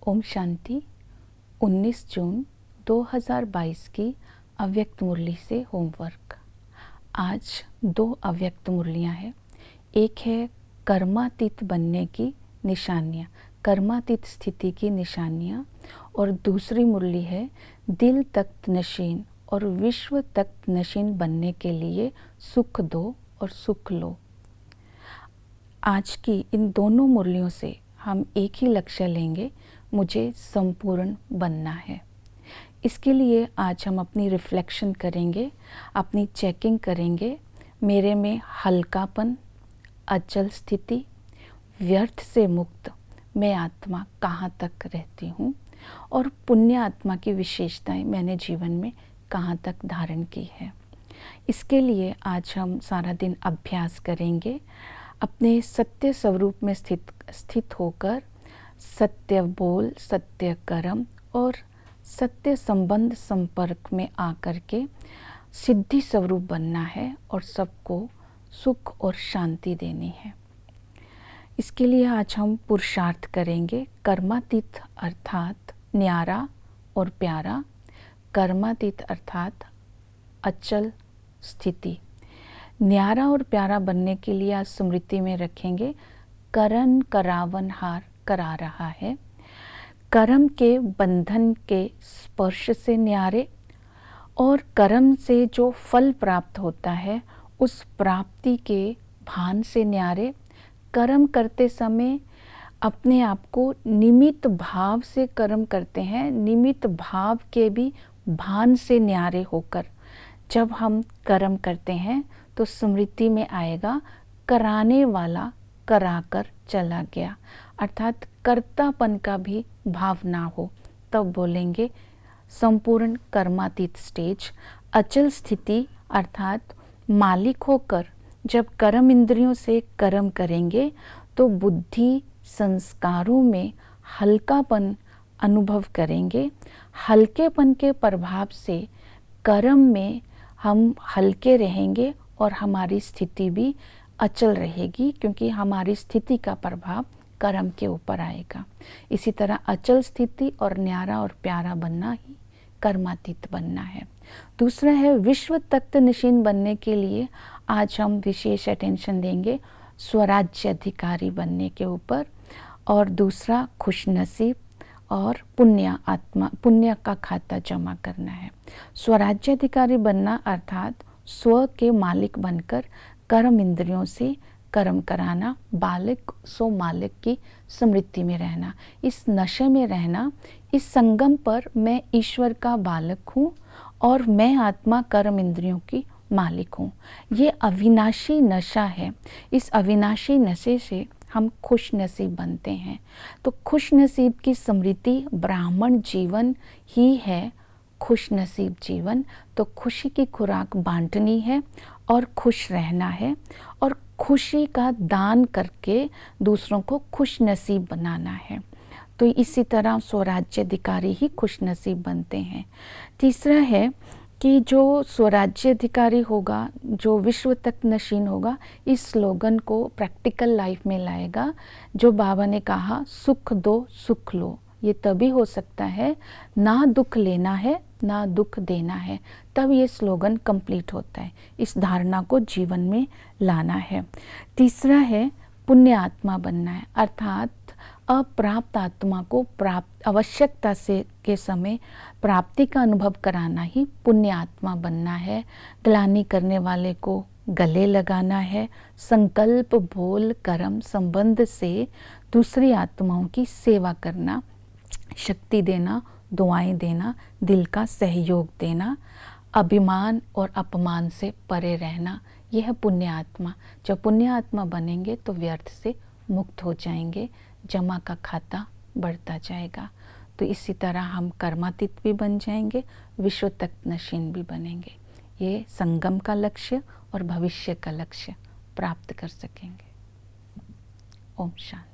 ओम शांति। 19 जून 2022 की अव्यक्त मुरली से होमवर्क। आज 2 अव्यक्त मुरलियां हैं। एक है कर्मातीत बनने की निशानियां, कर्मातीत स्थिति की निशानियां, और दूसरी मुरली है दिल तख्त नशीन और विश्व तख्त नशीन बनने के लिए सुख दो और सुख लो। आज की इन दोनों मुरलियों से हम एक ही लक्ष्य लेंगे, मुझे संपूर्ण बनना है। इसके लिए आज हम अपनी रिफ्लेक्शन करेंगे, अपनी चेकिंग करेंगे। मेरे में हल्कापन, अचल स्थिति, व्यर्थ से मुक्त मैं आत्मा कहाँ तक रहती हूँ, और पुण्य आत्मा की विशेषताएं मैंने जीवन में कहाँ तक धारण की है। इसके लिए आज हम सारा दिन अभ्यास करेंगे, अपने सत्य स्वरूप में स्थित होकर सत्य बोल, सत्य कर्म और सत्य संबंध संपर्क में आकर के सिद्धि स्वरूप बनना है और सबको सुख और शांति देनी है। इसके लिए आज हम पुरुषार्थ करेंगे। कर्मातीत अर्थात न्यारा और प्यारा, कर्मातीत अर्थात अचल स्थिति। न्यारा और प्यारा बनने के लिए आज स्मृति में रखेंगे, करण करावन हार करा रहा है। कर्म के बंधन के स्पर्श से न्यारे और कर्म से जो फल प्राप्त होता है उस प्राप्ति के भान से न्यारे। कर्म करते समय अपने आप को निमित्त भाव से कर्म करते हैं, निमित्त भाव के भी भान से न्यारे होकर जब हम कर्म करते हैं तो स्मृति में आएगा कराने वाला कराकर चला गया, अर्थात कर्तापन का भी भाव ना हो, तब बोलेंगे संपूर्ण कर्मातीत स्टेज। अचल स्थिति अर्थात मालिक होकर जब कर्म इंद्रियों से कर्म करेंगे तो बुद्धि संस्कारों में हल्कापन अनुभव करेंगे। हल्केपन के प्रभाव से कर्म में हम हल्के रहेंगे और हमारी स्थिति भी अचल रहेगी, क्योंकि हमारी स्थिति का प्रभाव कर्म के ऊपर आएगा। इसी तरह अचल स्थिति और न्यारा और प्यारा बनना ही कर्मातीत बनना है। दूसरा है विश्व तख्त नशीन बनने के लिए आज हम विशेष अटेंशन देंगे स्वराज्य अधिकारी बनने के ऊपर, और दूसरा खुश नसीब और पुण्य आत्मा, पुण्य का खाता जमा करना है। स्वराज्य अधिकारी बनना अर्थात स्व के मालिक बनकर कर्म इंद्रियों से कर्म कराना, बालक सो मालिक की स्मृति में रहना, इस नशे में रहना, इस संगम पर मैं ईश्वर का बालक हूँ और मैं आत्मा कर्म इंद्रियों की मालिक हूँ। ये अविनाशी नशा है। इस अविनाशी नशे से हम खुश नसीब बनते हैं। तो खुश नसीब की स्मृति ब्राह्मण जीवन ही है खुश नसीब जीवन। तो खुशी की खुराक बांटनी है और खुश रहना है, और खुशी का दान करके दूसरों को खुश नसीब बनाना है। तो इसी तरह स्वराज्य अधिकारी ही खुश नसीब बनते हैं। तीसरा है कि जो स्वराज्य अधिकारी होगा, जो विश्व तख्त नशीन होगा, इस स्लोगन को प्रैक्टिकल लाइफ में लाएगा। जो बाबा ने कहा सुख दो सुख लो, ये तभी हो सकता है, ना दुख लेना है ना दुख देना है, तब ये स्लोगन कंप्लीट होता है। इस धारणा को जीवन में लाना है। तीसरा है पुण्य आत्मा बनना है, अर्थात अप्राप्त आत्मा को प्राप्त आवश्यकता से के समय प्राप्ति का अनुभव कराना ही पुण्य आत्मा बनना है। ग्लानि करने वाले को गले लगाना है। संकल्प बोल कर्म संबंध से दूसरी आत्माओं की सेवा करना, शक्ति देना, दुआएं देना, दिल का सहयोग देना, अभिमान और अपमान से परे रहना, यह है पुण्य आत्मा। जब पुण्य आत्मा बनेंगे तो व्यर्थ से मुक्त हो जाएंगे, जमा का खाता बढ़ता जाएगा। तो इसी तरह हम कर्मातीत भी बन जाएंगे, विश्व तख्त नशीन भी बनेंगे। ये संगम का लक्ष्य और भविष्य का लक्ष्य प्राप्त कर सकेंगे। ओम शांति।